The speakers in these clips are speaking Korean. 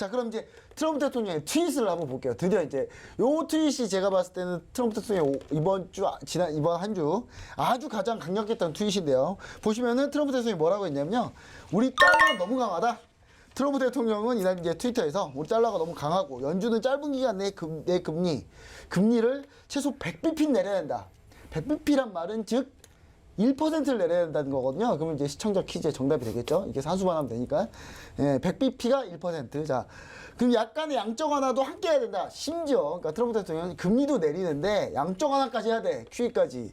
자, 그럼 이제 트럼프 대통령의 트윗을 한번 볼게요. 드디어 이제 요 트윗이 제가 봤을 때는 트럼프 대통령 이번 한 주 아주 가장 강력했던 트윗인데요. 보시면은 트럼프 대통령이 뭐라고 했냐면요. 우리 달러가 너무 강하다. 트럼프 대통령은 이날 이제 트위터에서 우리 달러가 너무 강하고 연준은 짧은 기간 내 금리를 최소 100bp 내려야 된다. 100bp란 말은 즉 1%를 내려야 된다는 거거든요. 그러면 이제 시청자 퀴즈의 정답이 되겠죠. 이게 산수반하면 되니까. 예, 100bp가 1%. 자, 그럼 약간의 양적 완화도 함께 해야 된다. 심지어, 그러니까 트럼프 대통령은 금리도 내리는데 양적 완화까지 해야 돼. QE까지.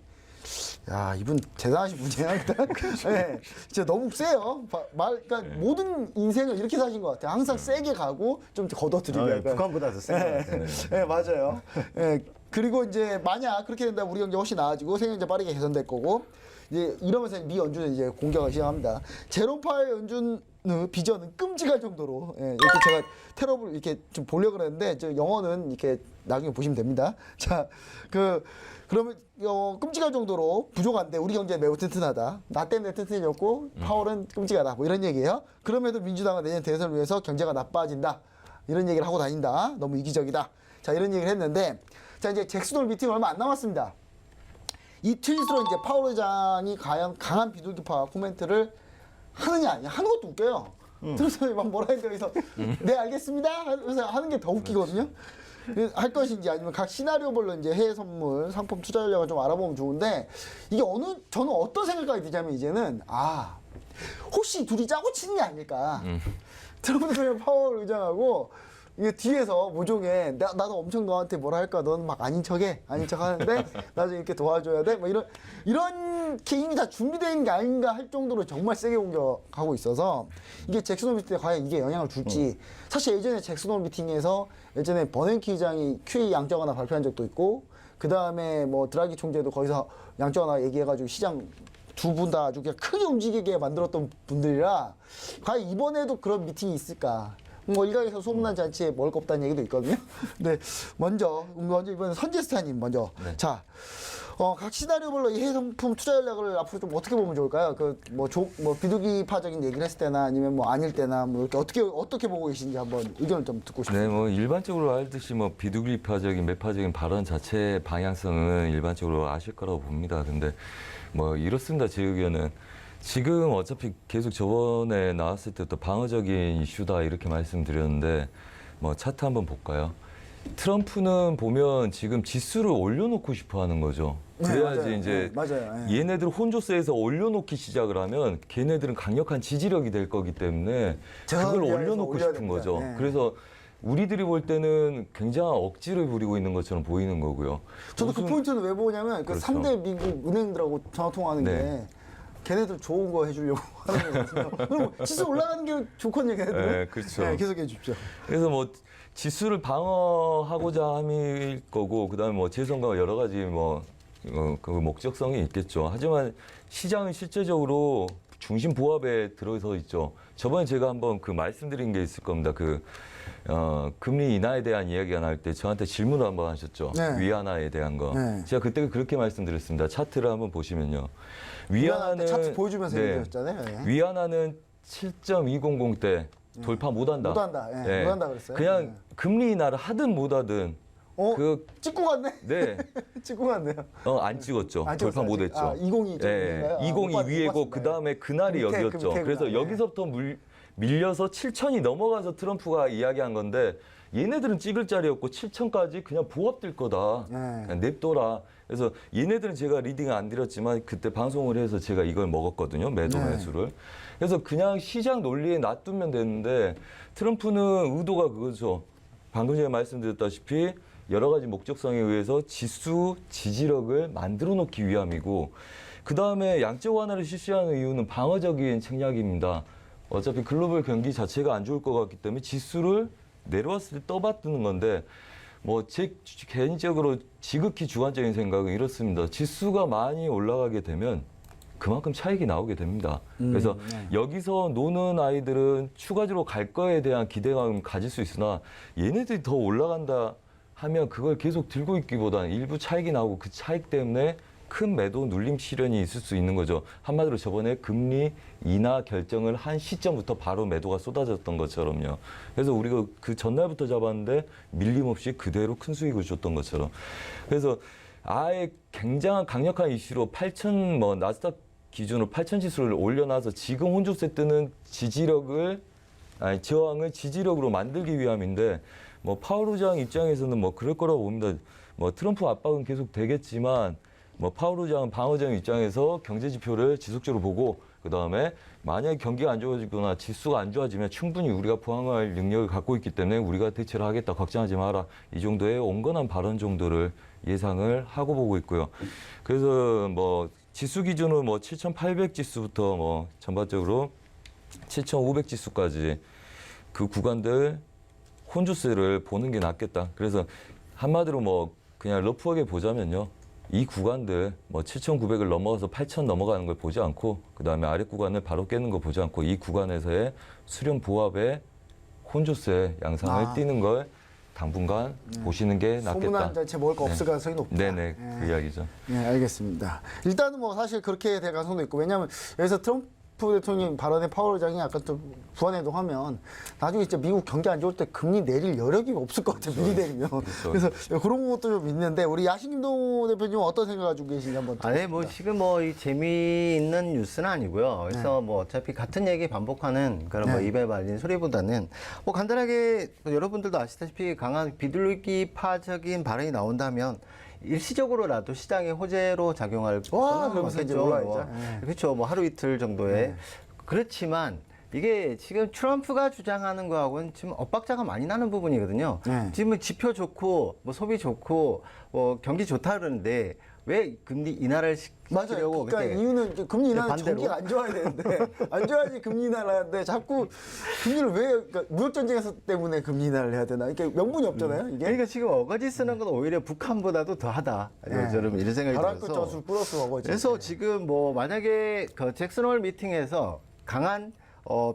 야, 이분 대단하신 분이에요. 일단. 네, 진짜 너무 세요. 그러니까 모든 인생을 이렇게 사신 것 같아요. 항상 세게 가고 좀 걷어들이고. 북한보다 더 센 것 같아요. 네, 맞아요. 네, 그리고 이제 만약 그렇게 된다면 우리 경제 훨씬 나아지고 생경제 빠르게 개선될 거고 이제 이러면서 미 연준은 이제 공격을 시작합니다. 제롬파의 연준 비전은 끔찍할 정도로 이렇게 제가 테러블 이렇게 좀 보려고 그랬는데 저 영어는 이렇게 나중에 보시면 됩니다. 자, 그러면 끔찍할 정도로 부족한데 우리 경제 매우 튼튼하다. 나 때문에 튼튼해졌고 파월은 끔찍하다. 뭐 이런 얘기예요. 그럼에도 민주당은 내년 대선을 위해서 경제가 나빠진다. 이런 얘기를 하고 다닌다. 너무 이기적이다. 자, 이런 얘기를 했는데 자, 이제 잭슨홀 미팅 얼마 안 남았습니다. 이 트윗으로 이제 파월 의장이 강한 비둘기파 코멘트를 하느냐 아니냐 하는 것도 웃겨요. 들어서 막 뭐라 하니까 여기서 네 알겠습니다 하면서 하는 게 더 웃기거든요. 할 것인지 아니면 각 시나리오별로 이제 해외 선물 상품 투자 전략을 좀 알아보면 좋은데 이게 저는 어떤 생각이 드냐면 이제는 혹시 둘이 짜고 치는 게 아닐까. 트럼프 대통령 파월 의장하고 이게 뒤에서 모종에 나도 엄청 너한테 뭐라 할까 넌 막 아닌 척해 아닌 척 하는데 나중에 이렇게 도와줘야 돼 뭐 이런 게 이미 다 준비되어 있는 게 아닌가 할 정도로 정말 세게 공격하고 있어서 이게 잭슨홀 미팅에 과연 이게 영향을 줄지 사실 예전에 잭슨홀 미팅에서 예전에 버냉키 의장이 QE 양적 완화 발표한 적도 있고 그 다음에 뭐 드라기 총재도 거기서 양적 완화 얘기해가지고 시장 두 분 다 아주 그냥 크게 움직이게 만들었던 분들이라 과연 이번에도 그런 미팅이 있을까? 뭐 일각에서 소문난 잔치에 먹을 거 없다는 얘기도 있거든요. 네, 먼저 이번에 선제스타님 먼저. 네. 자, 각 시나리오별로 이 해외 상품 투자 전략을 앞으로 좀 어떻게 보면 좋을까요? 뭐 비둘기파적인 얘기를 했을 때나 아니면 뭐 아닐 때나 뭐 이렇게 어떻게 보고 계신지 한번 의견을 좀 듣고 싶습니다. 네, 뭐 일반적으로 알듯이 뭐 비둘기파적인 매파적인 발언 자체의 방향성은 일반적으로 아실 거라고 봅니다. 근데 뭐 이렇습니다. 제 의견은. 지금 어차피 계속 저번에 나왔을 때부터 방어적인 이슈다 이렇게 말씀드렸는데 뭐 차트 한번 볼까요? 트럼프는 보면 지금 지수를 올려놓고 싶어 하는 거죠. 그래야지 맞아요. 이제 맞아요. 얘네들 혼조세에서 올려놓기 시작을 하면 걔네들은 강력한 지지력이 될 거기 때문에 그걸 올려놓고 싶은 거죠. 네. 그래서 우리들이 볼 때는 굉장한 억지를 부리고 있는 것처럼 보이는 거고요. 저도 그 포인트는 왜 보냐면 그 그렇죠. 3대 미국 은행들하고 전화 통화하는 네. 게 걔네들 좋은 거 해주려고 하는 거거든요. 그럼 지수 올라가는 게 좋거든요, 걔네들은. 네, 그렇죠. 네, 계속해 주십시오. 그래서 뭐 지수를 방어하고자 함일 거고 그다음에 뭐 재선과 여러 가지 그 목적성이 있겠죠. 하지만 시장은 실제적으로 중심 보합에 들어서 있죠. 저번에 제가 한번 말씀드린 게 있을 겁니다. 금리 인하에 대한 이야기가 나올 때 저한테 질문을 한번 하셨죠. 네. 위안화에 대한 거. 네. 제가 그때 그렇게 말씀드렸습니다. 차트를 한번 보시면요. 위안화 차트 보여주면서 얘기하셨잖아요. 네. 위안화는 7.200대 돌파 못한다. 못한다. 예, 네. 못한다 그랬어요. 그냥 금리 인하를 하든 못하든 찍고 갔네. 네. 찍고 갔네요. 안 찍었죠. 안 돌파 찍었어요, 못했죠. 아직? 202 네. 202 위에고 그 다음에 그날이 밑에, 여기였죠. 그 밑에 그래서 그날, 여기서부터 밀려서 7천이 넘어가서 트럼프가 이야기한 건데 얘네들은 찍을 자리였고 7천까지 그냥 보합될 거다. 그냥 냅둬라. 그래서 얘네들은 제가 리딩을 안 드렸지만 그때 방송을 해서 제가 이걸 먹었거든요. 매도 매수를. 그래서 그냥 시장 논리에 놔두면 되는데 트럼프는 의도가 그거죠. 방금 전에 말씀드렸다시피 여러 가지 목적성에 의해서 지수 지지력을 만들어 놓기 위함이고 그다음에 양적 완화를 실시하는 이유는 방어적인 책략입니다. 어차피 글로벌 경기 자체가 안 좋을 것 같기 때문에 지수를 내려왔을 때 떠받드는 건데 제 개인적으로 지극히 주관적인 생각은 이렇습니다. 지수가 많이 올라가게 되면 그만큼 차익이 나오게 됩니다. 그래서 여기서 노는 아이들은 추가적으로 갈 거에 대한 기대감을 가질 수 있으나 얘네들이 더 올라간다 하면 그걸 계속 들고 있기보다는 일부 차익이 나오고 그 차익 때문에 큰 매도 눌림 실현이 있을 수 있는 거죠. 한마디로 저번에 금리 인하 결정을 한 시점부터 바로 매도가 쏟아졌던 것처럼요. 그래서 우리가 그 전날부터 잡았는데 밀림 없이 그대로 큰 수익을 줬던 것처럼. 그래서 아예 굉장한 강력한 이슈로 8천 뭐 나스닥 기준으로 8천 지수를 올려놔서 지금 혼조세 뜨는 저항을 지지력으로 만들기 위함인데 뭐 파월 의장 입장에서는 뭐 그럴 거라고 봅니다. 뭐 트럼프 압박은 계속 되겠지만 뭐 파월 의장, 방 의장 입장에서 경제 지표를 지속적으로 보고 그다음에 만약에 경기가 안 좋아지거나 지수가 안 좋아지면 충분히 우리가 보완할 능력을 갖고 있기 때문에 우리가 대처를 하겠다. 걱정하지 마라. 이 정도의 온건한 발언 정도를 예상을 하고 보고 있고요. 그래서 뭐 지수 기준으로 뭐 7,800 지수부터 뭐 전반적으로 7,500 지수까지 그 구간들 혼조세를 보는 게 낫겠다. 그래서 한마디로 뭐 그냥 러프하게 보자면요. 이 구간들 뭐 7,900을 넘어가서 8,000 넘어가는 걸 보지 않고 그다음에 아래 구간을 바로 깨는 거 보지 않고 이 구간에서의 수렴 보합의 혼조세 양상을 띠는 걸 당분간 보시는 게 낫겠다. 소문난 자체 먹을 거 없을 가능성이 높다. 네네, 그 이야기죠. 네, 알겠습니다. 일단은 뭐 사실 그렇게 될 가능성도 있고 왜냐하면 여기서 트럼프 대통령 발언에 파월 의장이 약간 좀 부안해동하면 나중에 진짜 미국 경기 안 좋을 때 금리 내릴 여력이 없을 것 같아요. 미리 내리면. 그래서 그런 것도 좀 있는데 우리 야신김동 대표님 어떤 생각 가지고 계신지 한번. 아니 뭐 지금 뭐 이 재미있는 뉴스는 아니고요. 그래서 뭐 어차피 같은 얘기 반복하는 그런 뭐 입에 발린 소리보다는 뭐 간단하게 여러분들도 아시다시피 강한 비둘기파적인 발언이 나온다면 일시적으로라도 시장의 호재로 작용할 와, 그러면서 이제 올라야죠. 그렇죠. 뭐 하루 이틀 정도에 그렇지만 이게 지금 트럼프가 주장하는 거하고는 지금 엇박자가 많이 나는 부분이거든요. 지금 지표 좋고 뭐 소비 좋고 뭐 경기 좋다 그러는데 왜 금리 인하를 맞아요. 시키려고 그러니까 이유는 이제 금리 인하는 반대로? 경기가 안 좋아야 되는데 안 좋아야지 금리 인하를 하는데 자꾸 금리를 왜 그러니까 무역 전쟁에서 때문에 금리 인하를 해야 되나 이게 명분이 없잖아요. 이게 그러니까 지금 어거지 쓰는 건 오히려 북한보다도 더하다. 저는 이런 생각이 바람끝 들어서. 저술 플러스 어거지. 그래서 지금 뭐 만약에 그 잭슨홀 미팅에서 강한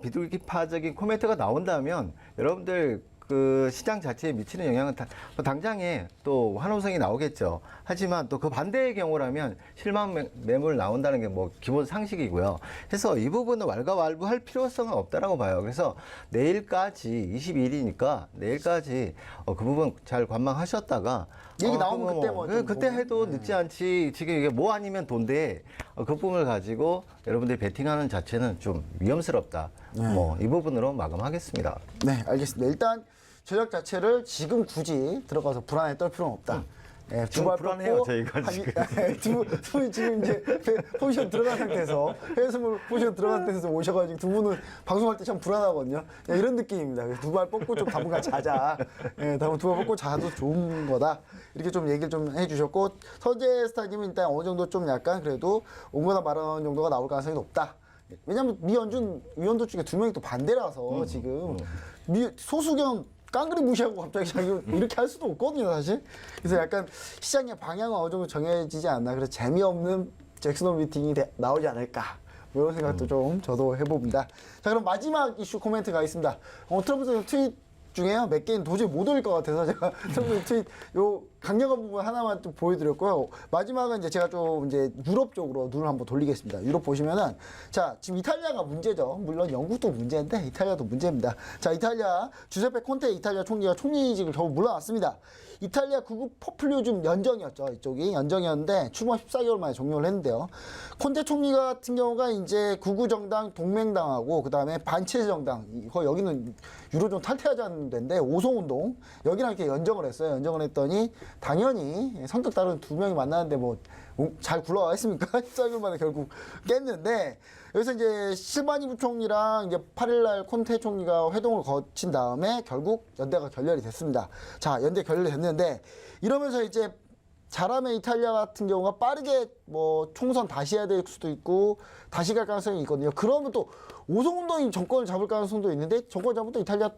비둘기파적인 코멘트가 나온다면 여러분들 그 시장 자체에 미치는 영향은 당장에 또 환호성이 나오겠죠. 하지만 또 그 반대의 경우라면 실망 매물 나온다는 게 뭐 기본 상식이고요. 그래서 이 부분은 왈가왈부할 필요성은 없다라고 봐요. 그래서 내일까지 22일이니까 내일까지 그 부분 잘 관망하셨다가 얘기 나오면 그때 뭐 좀 그때 보고. 해도 늦지 않지. 지금 이게 뭐 아니면 돈데 그 부분을 가지고 여러분들이 베팅하는 자체는 좀 위험스럽다. 뭐 이 부분으로 마감하겠습니다. 네, 알겠습니다. 일단 전략 자체를 지금 굳이 들어가서 불안에 떨 필요는 없다. 예, 지금 불안해요, 저희가 지금. 두 분이 지금 이제 포지션 들어간 상태에서 해외선물 포지션 들어간 상태에서 오셔가지고 두 분은 방송할 때 참 불안하거든요. 예, 이런 느낌입니다. 두 발 뻗고 좀 당분간 자자. 예, 두 발 뻗고 자도 좋은 거다. 이렇게 좀 얘기를 좀 해주셨고 서재 스타님은 일단 어느 정도 좀 약간 그래도 온건한 발언 정도가 나올 가능성이 높다. 왜냐하면 미연준 위원도 중에 두 명이 또 반대라서 지금 소수견 깡그리 무시하고 갑자기 자기 이렇게 할 수도 없거든요, 사실. 그래서 약간 시장의 방향은 어느 정도 정해지지 않나. 그래서 재미없는 잭슨홀 미팅이 나오지 않을까. 뭐 이런 생각도 좀 저도 해봅니다. 자, 그럼 마지막 이슈 코멘트가 있습니다. 트럼프 트윗 중에요. 몇 개는 도저히 못 올릴 것 같아서 제가 트럼프 트윗 요 강력한 부분 하나만 좀 보여드렸고요. 마지막은 이제 제가 좀 이제 유럽 쪽으로 눈을 한번 돌리겠습니다. 유럽 보시면은 자 지금 이탈리아가 문제죠. 물론 영국도 문제인데 이탈리아도 문제입니다. 자 이탈리아 주세페 콘테 이탈리아 총리가 총리직을 겨우 물러났습니다. 이탈리아 극우 포퓰리즘 연정이었죠. 이쪽이 연정이었는데 출마 14개월 만에 종료를 했는데요. 콘테 총리 같은 경우가 이제 극우 정당 동맹당하고 그다음에 반체제 정당 여기는 유로존 탈퇴하자는 데인데 오송운동 여기랑 이렇게 연정을 했어요. 연정을 했더니 당연히 성격 다른 두 명이 만나는데 뭐 잘 굴러가겠습니까? 14개월 만에 결국 깼는데 여기서 이제 실바니 부총리랑 이제 8일날 콘테 총리가 회동을 거친 다음에 결국 연대가 결렬이 됐습니다. 자, 연대 결렬이 됐는데 이러면서 이제 잘하면 이탈리아 같은 경우가 빠르게 뭐 총선 다시 해야 될 수도 있고 다시 갈 가능성이 있거든요. 그러면 또 오송운동이 정권을 잡을 가능성도 있는데 정권 잡으면 또 이탈리아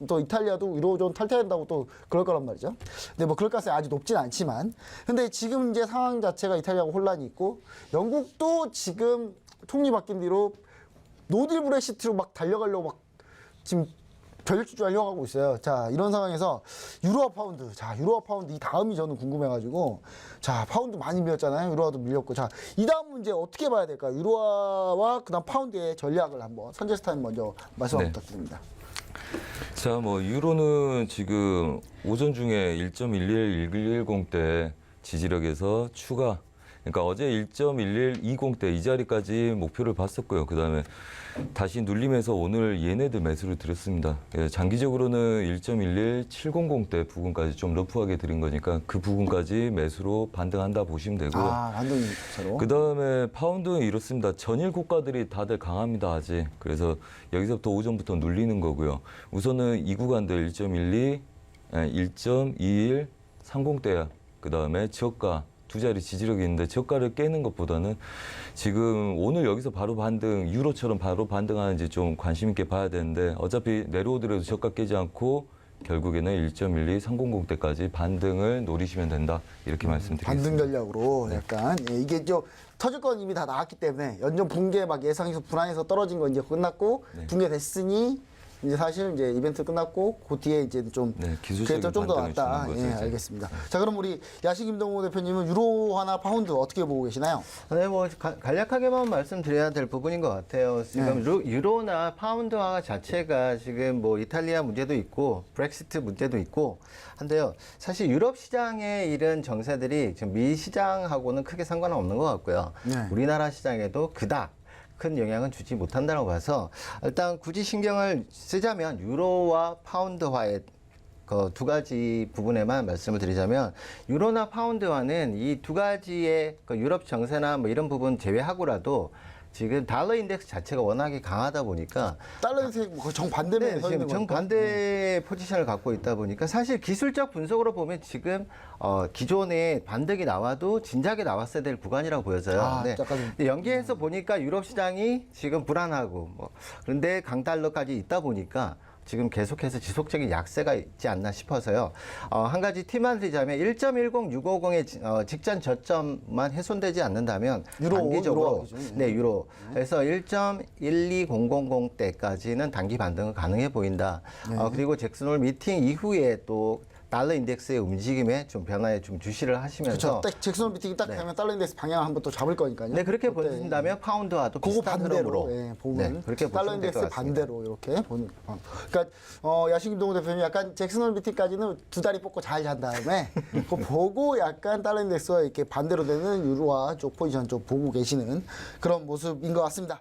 또 이탈리아도 유로존 탈퇴한다고 또 그럴 거란 말이죠. 근데 뭐 그럴 가능성이 아주 높진 않지만 근데 지금 이제 상황 자체가 이탈리아가 혼란이 있고 영국도 지금 총리 바뀐 뒤로 노딜 브렉시트로 막 달려가려고 막 지금 전력질주 하려고 하고 있어요. 자, 이런 상황에서 유로화 파운드. 자, 유로화 파운드 이 다음이 저는 궁금해가지고. 자, 파운드 많이 밀렸잖아요. 유로화도 밀렸고. 자, 이 다음 문제 어떻게 봐야 될까요? 유로화와 그다음 파운드의 전략을 한번 선제스타님 먼저 말씀 네. 부탁드립니다. 자, 뭐 유로는 지금 오전 중에 1.1110대 지지력에서 추가. 그러니까 어제 1.1120대 이 자리까지 목표를 봤었고요. 그다음에 다시 눌리면서 오늘 얘네들 매수를 드렸습니다. 예, 장기적으로는 1.11700대 부근까지 좀 러프하게 드린 거니까 그 부분까지 매수로 반등한다 보시면 되고요. 아, 반등사로. 그다음에 파운드는 이렇습니다. 전일 고가들이 다들 강합니다, 아직. 그래서 여기서부터 오전부터 눌리는 거고요. 우선은 이 구간들 1.12, 1.21, 30대야. 그다음에 저가 두 자리 지지력이 있는데 저가를 깨는 것보다는 지금 오늘 여기서 바로 반등, 유로처럼 바로 반등하는지 좀 관심 있게 봐야 되는데 어차피 내려오더라도 저가 깨지 않고 결국에는 1.12, 300대까지 반등을 노리시면 된다. 이렇게 말씀드리겠습니다. 반등 전략으로 약간 예, 이게 좀 터질 건 이미 다 나왔기 때문에 연전 붕괴 막 예상해서 불안해서 떨어진 거 이제 끝났고 붕괴됐으니 이제 사실 이제 이벤트 끝났고 그 뒤에 이제 좀 네, 기술적인 그래도 좀 더 반등을 낫다. 주는 거죠, 예, 이제. 알겠습니다. 자, 그럼 우리 야식 김동호 대표님은 유로화나 파운드 어떻게 보고 계시나요? 네, 뭐 간략하게만 말씀드려야 될 부분인 것 같아요. 지금 유로나 파운드화 자체가 지금 뭐 이탈리아 문제도 있고 브렉시트 문제도 있고 한데요. 사실 유럽 시장의 이런 정세들이 지금 미 시장하고는 크게 상관은 없는 것 같고요. 네. 우리나라 시장에도 그닥 큰 영향은 주지 못한다고 봐서 일단 굳이 신경을 쓰자면 유로와 파운드화의 그 두 가지 부분에만 말씀을 드리자면 유로나 파운드화는 이 두 가지의 그 유럽 정세나 뭐 이런 부분 제외하고라도 지금 달러 인덱스 자체가 워낙에 강하다 보니까 달러인생 뭐 정반대면 네, 서 있는 지금 거니까. 정반대 포지션을 갖고 있다 보니까 사실 기술적 분석으로 보면 지금 기존에 반등이 나와도 진작에 나왔어야 될 구간이라고 보여져요. 아, 네. 약간 근데 연계해서 보니까 유럽 시장이 지금 불안하고 뭐 그런데 강달러까지 있다 보니까 지금 계속해서 지속적인 약세가 있지 않나 싶어서요. 한 가지 팁만 드리자면 1.10650의 직전 저점만 훼손되지 않는다면 유로, 단기적으로 유로죠. 네. 네, 유로. 그래서 1.12000대까지는 단기 반등은 가능해 보인다. 그리고 잭슨홀 미팅 이후에 또 달러 인덱스의 움직임에 좀 변화에 좀 주시를 하시면서 그렇죠. 딱 잭슨 미팅이 딱 되면 달러 인덱스 방향을 한번 또 잡을 거니까요. 네, 그렇게 그때 보신다면 파운드와도 그거 비슷한 반대로 흐름으로 예, 보면 네, 그렇게 달러 보시면 될 것 인덱스 같습니다. 반대로 이렇게 보는. 그러니까 야식 김동호 대표님 약간 잭슨홀 미팅까지는 두 다리 뻗고 잘 잔 다음에 그거 보고 약간 달러 인덱스와 이렇게 반대로 되는 유로화 쪽 포지션 쪽 보고 계시는 그런 모습인 것 같습니다.